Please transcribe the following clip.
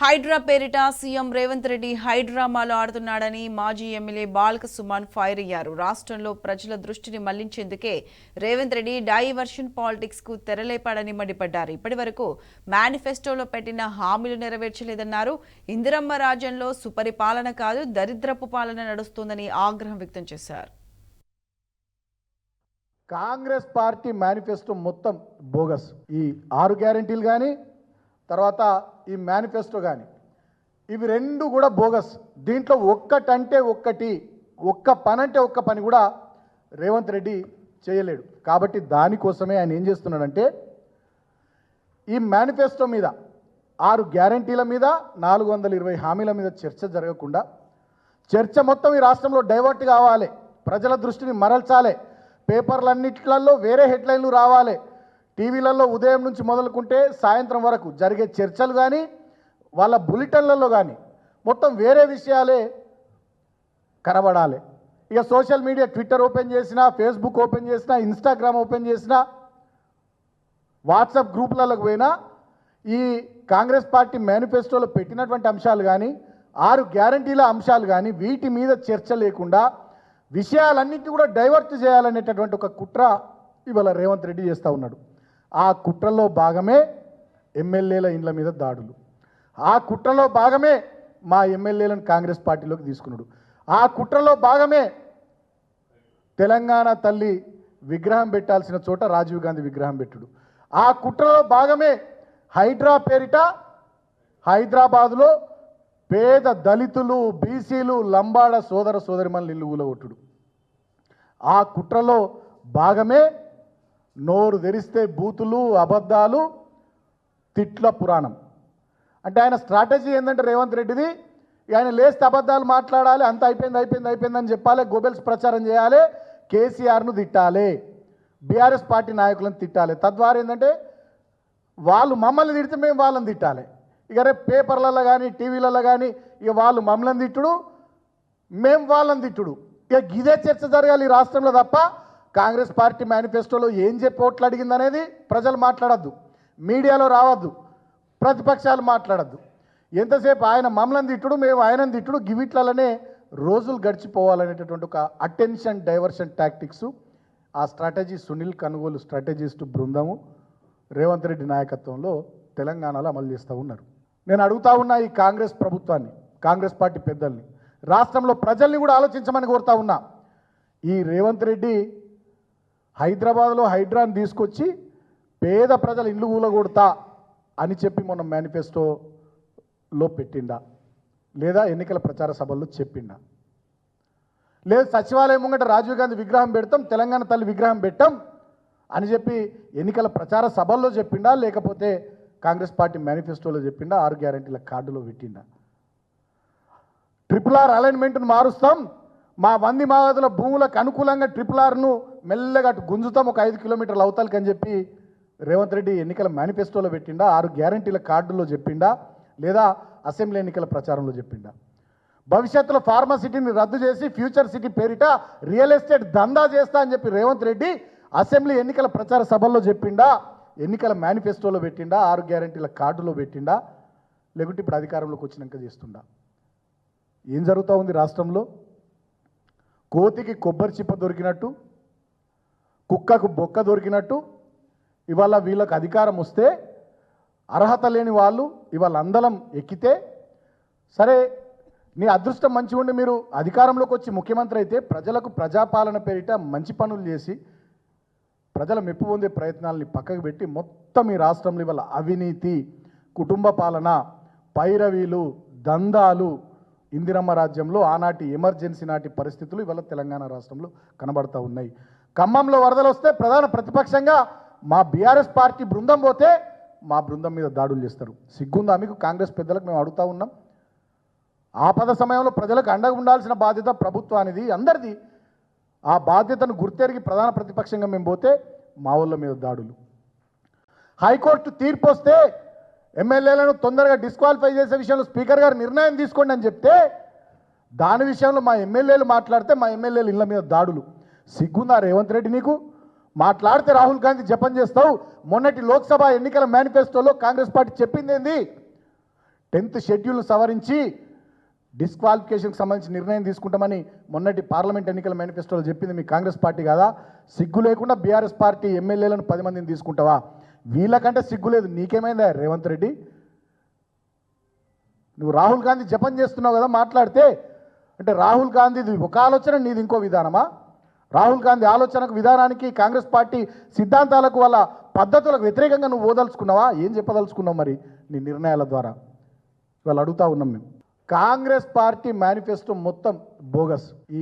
హైడ్రా పేరిట సీఎం రేవంత్ రెడ్డి హైడ్రామాలో ఆడుతున్నాడని మాజీ MLA Balka Suman fire అయ్యారు. రాష్ట్రంలో ప్రజల దృష్టిని మళ్లించేందుకే రేవంత్ రెడ్డి డైవర్షన్ పాలిటిక్స్ కు తెరలేపాడని మండిపడ్డారు. ఇప్పటి వరకు మేనిఫెస్టోలో పెట్టిన హామీలు నెరవేర్చలేదన్నారు. ఇందిరమ్మ రాజ్యంలో సుపరిపాలన కాదు, దరిద్రపు పాలన నడుస్తోందని ఆగ్రహం వ్యక్తం చేశారు. కాంగ్రెస్ పార్టీ మేనిఫెస్టో మొత్తం బోగస్. ఈ 6 గ్యారెంటీలు కానీ తర్వాత ఈ మేనిఫెస్టో కానీ ఇవి రెండు కూడా బోగస్. దీంట్లో ఒక్కటంటే ఒక్కటి, ఒక్క పని అంటే ఒక్క పని కూడా రేవంత్ రెడ్డి చేయలేడు. కాబట్టి దానికోసమే ఆయన ఏం చేస్తున్నాడంటే ఈ మేనిఫెస్టో మీద 6 గ్యారెంటీల మీద 420 హామీల మీద చర్చ జరగకుండా చర్చ మొత్తం ఈ రాష్ట్రంలో డైవర్ట్ కావాలి, ప్రజల దృష్టిని మరల్చాలి, పేపర్లన్నిట్లలో వేరే హెడ్లైన్లు రావాలి, టీవీలలో ఉదయం నుంచి మొదలుకుంటే సాయంత్రం వరకు జరిగే చర్చలు కానీ వాళ్ళ బులెటిన్లలో కానీ మొత్తం వేరే విషయాలే కనబడాలి. ఇక సోషల్ మీడియా ట్విట్టర్ ఓపెన్ చేసినా, ఫేస్బుక్ ఓపెన్ చేసినా, ఇన్స్టాగ్రామ్ ఓపెన్ చేసినా, వాట్సాప్ గ్రూపులకు పోయినా ఈ కాంగ్రెస్ పార్టీ మేనిఫెస్టోలో పెట్టినటువంటి అంశాలు కానీ 6 గ్యారంటీల అంశాలు కానీ వీటి మీద చర్చ లేకుండా విషయాలన్నింటినీ కూడా డైవర్ట్ చేయాలనేటటువంటి ఒక కుట్ర ఇవాళ రేవంత్ రెడ్డి చేస్తూ ఉన్నాడు. ఆ కుట్రలో భాగమే ఎమ్మెల్యేల ఇండ్ల మీద దాడులు, ఆ కుట్రలో భాగమే మా ఎమ్మెల్యేలను కాంగ్రెస్ పార్టీలోకి తీసుకున్నాడు, ఆ కుట్రలో భాగమే తెలంగాణ తల్లి విగ్రహం పెట్టాల్సిన చోట రాజీవ్ గాంధీ విగ్రహం పెట్టుడు, ఆ కుట్రలో భాగమే హైడ్రా పేరిట హైదరాబాదులో పేద దళితులు, బీసీలు, లంబాడ సోదర సోదరిమణులు ఇల్లు కూలగొట్టుడు, ఆ కుట్రలో భాగమే నోరు తెరిస్తే బూతులు, అబద్ధాలు, తిట్ల పురాణం. అంటే ఆయన స్ట్రాటజీ ఏంటంటే రేవంత్ రెడ్డిది, ఆయన లేస్తే అబద్ధాలు మాట్లాడాలి, అంత అయిపోయిందని చెప్పాలి, గోబెల్స్ ప్రచారం చేయాలి, కేసీఆర్ను తిట్టాలి, బీఆర్ఎస్ పార్టీ నాయకులను తిట్టాలి. తద్వారా ఏంటంటే వాళ్ళు మమ్మల్ని తిడితే మేము వాళ్ళని తిట్టాలి. ఇక రేపు పేపర్లలో కానీ టీవీలలో కానీ ఇక వాళ్ళు మమ్మల్ని తిట్టుడు, మేము వాళ్ళని తిట్టుడు. ఇక ఇదే చర్చ జరగాలి ఈ రాష్ట్రంలో తప్ప కాంగ్రెస్ పార్టీ మేనిఫెస్టోలో ఏం చెప్పి ఓట్లు అడిగింది అనేది ప్రజలు మాట్లాడద్దు, మీడియాలో రావద్దు, ప్రతిపక్షాలు మాట్లాడద్దు. ఎంతసేపు ఆయన మమ్మల్ని తిట్టుడు, మేము ఆయనను తిట్టుడు, గివిట్లలోనే రోజులు గడిచిపోవాలనేటటువంటి ఒక అటెన్షన్ డైవర్షన్ టాక్టిక్స్. ఆ స్ట్రాటజీ సునీల్ కనుగోలు స్ట్రాటజిస్ట్ బృందము రేవంత్ రెడ్డి నాయకత్వంలో తెలంగాణలో అమలు చేస్తూ ఉన్నారు. నేను అడుగుతా ఉన్నా ఈ కాంగ్రెస్ ప్రభుత్వాన్ని, కాంగ్రెస్ పార్టీ పెద్దల్ని, రాష్ట్రంలో ప్రజల్ని కూడా ఆలోచించమని కోరుతా ఉన్నా. ఈ రేవంత్ రెడ్డి హైదరాబాద్లో హైడ్రాని తీసుకొచ్చి పేద ప్రజల ఇల్లు కూలగొడతా అని చెప్పి మొన్న మేనిఫెస్టోలో పెట్టిండా, లేదా ఎన్నికల ప్రచార సభల్లో చెప్పిండా, లేదా సచివాలయం ముంగట రాజీవ్ గాంధీ విగ్రహం పెడతాం, తెలంగాణ తల్లి విగ్రహం పెట్టాం అని చెప్పి ఎన్నికల ప్రచార సభల్లో చెప్పిండా, లేకపోతే కాంగ్రెస్ పార్టీ మేనిఫెస్టోలో చెప్పిండా, 6 గ్యారెంటీల కార్డులో పెట్టిండా. RRR అలైన్మెంట్ను మారుస్తాం, మా వంది మావతుల భూములకు అనుకూలంగా RRRను మెల్లగా గుంజుతాం ఒక 5 కిలోమీటర్ల అవతలకి అని చెప్పి రేవంత్ రెడ్డి ఎన్నికల మేనిఫెస్టోలో పెట్టిండా, 6 గ్యారెంటీల కార్డులో చెప్పిండా, లేదా అసెంబ్లీ ఎన్నికల ప్రచారంలో చెప్పిండా. భవిష్యత్తులో ఫార్మసిటీని రద్దు చేసి ఫ్యూచర్ సిటీ పేరిట రియల్ ఎస్టేట్ దందా చేస్తా అని చెప్పి రేవంత్ రెడ్డి అసెంబ్లీ ఎన్నికల ప్రచార సభల్లో చెప్పిండా, ఎన్నికల మేనిఫెస్టోలో పెట్టిండా, 6 గ్యారెంటీల కార్డులో పెట్టిండా, లేకుంటే ఇప్పుడు అధికారంలోకి వచ్చినాక చేస్తుండా. ఏం జరుగుతూ ఉంది రాష్ట్రంలో? కోతికి కొబ్బరి చిప్ప దొరికినట్టు, కుక్కకు బొక్క దొరికినట్టు ఇవాళ వీళ్ళకు అధికారం వస్తే అర్హత లేని వాళ్ళు ఇవాళ అందలం ఎక్కితే, సరే నీ అదృష్టం మంచిగా ఉండి మీరు అధికారంలోకి వచ్చి ముఖ్యమంత్రి అయితే ప్రజలకు ప్రజాపాలన పేరిట మంచి పనులు చేసి ప్రజల మెప్పు పొందే ప్రయత్నాలని పక్కకు పెట్టి మొత్తం ఈ రాష్ట్రంలో ఇవాళ అవినీతి, కుటుంబ పాలన, పైరవీలు, దందాలు, ఇందిరమ్మ రాజ్యంలో ఆనాటి ఎమర్జెన్సీ నాటి పరిస్థితులు ఇవాళ తెలంగాణ రాష్ట్రంలో కనబడతా ఉన్నాయి. ఖమ్మంలో వరదలు వస్తే ప్రధాన ప్రతిపక్షంగా మా బీఆర్ఎస్ పార్టీ బృందం పోతే మా బృందం మీద దాడులు చేస్తారు. సిగ్గుందా మీకు? కాంగ్రెస్ పెద్దలకు మేము అడుగుతూ ఉన్నాం. ఆపద సమయంలో ప్రజలకు అండగా ఉండాల్సిన బాధ్యత ప్రభుత్వానిది, అందరిది. ఆ బాధ్యతను గుర్తెరిగి ప్రధాన ప్రతిపక్షంగా మేము పోతే మా వాళ్ళ మీద దాడులు. హైకోర్టు తీర్పు వస్తే ఎమ్మెల్యేలను తొందరగా డిస్క్వాలిఫై చేసే విషయంలో స్పీకర్ గారు నిర్ణయం తీసుకోండి అని చెప్తే దాని విషయంలో మా ఎమ్మెల్యేలు మాట్లాడితే మా ఎమ్మెల్యేలు ఇళ్ళ మీద దాడులు. సిగ్గుందా రేవంత్ రెడ్డి నీకు? మాట్లాడితే రాహుల్ గాంధీ జపం చేస్తావు. మొన్నటి లోక్సభ ఎన్నికల మేనిఫెస్టోలో కాంగ్రెస్ పార్టీ చెప్పింది ఏంది? 10th షెడ్యూల్ను సవరించి డిస్క్వాలిఫికేషన్కి సంబంధించి నిర్ణయం తీసుకుంటామని మొన్నటి పార్లమెంట్ ఎన్నికల మేనిఫెస్టోలో చెప్పింది మీ కాంగ్రెస్ పార్టీ కదా. సిగ్గు లేకుండా బీఆర్ఎస్ పార్టీ ఎమ్మెల్యేలను 10 మందిని తీసుకుంటావా? వీళ్ళకంటే సిగ్గు లేదు. నీకేమైందా రేవంత్ రెడ్డి? నువ్వు రాహుల్ గాంధీ జపం చేస్తున్నావు కదా మాట్లాడితే. అంటే రాహుల్ గాంధీది ఒక ఆలోచన, నీది ఇంకో విధానమా? రాహుల్ గాంధీ ఆలోచనకు విధానానికి కాంగ్రెస్ పార్టీ సిద్ధాంతాలకు వాళ్ళ పద్ధతులకు వ్యతిరేకంగా నువ్వు ఓదలుచుకున్నావా? ఏం చెప్పదలుచుకున్నావు మరి నీ నిర్ణయాల ద్వారా? ఇవాళ అడుగుతా ఉన్నాం మేము. కాంగ్రెస్ పార్టీ మేనిఫెస్టో మొత్తం బోగస్. ఈ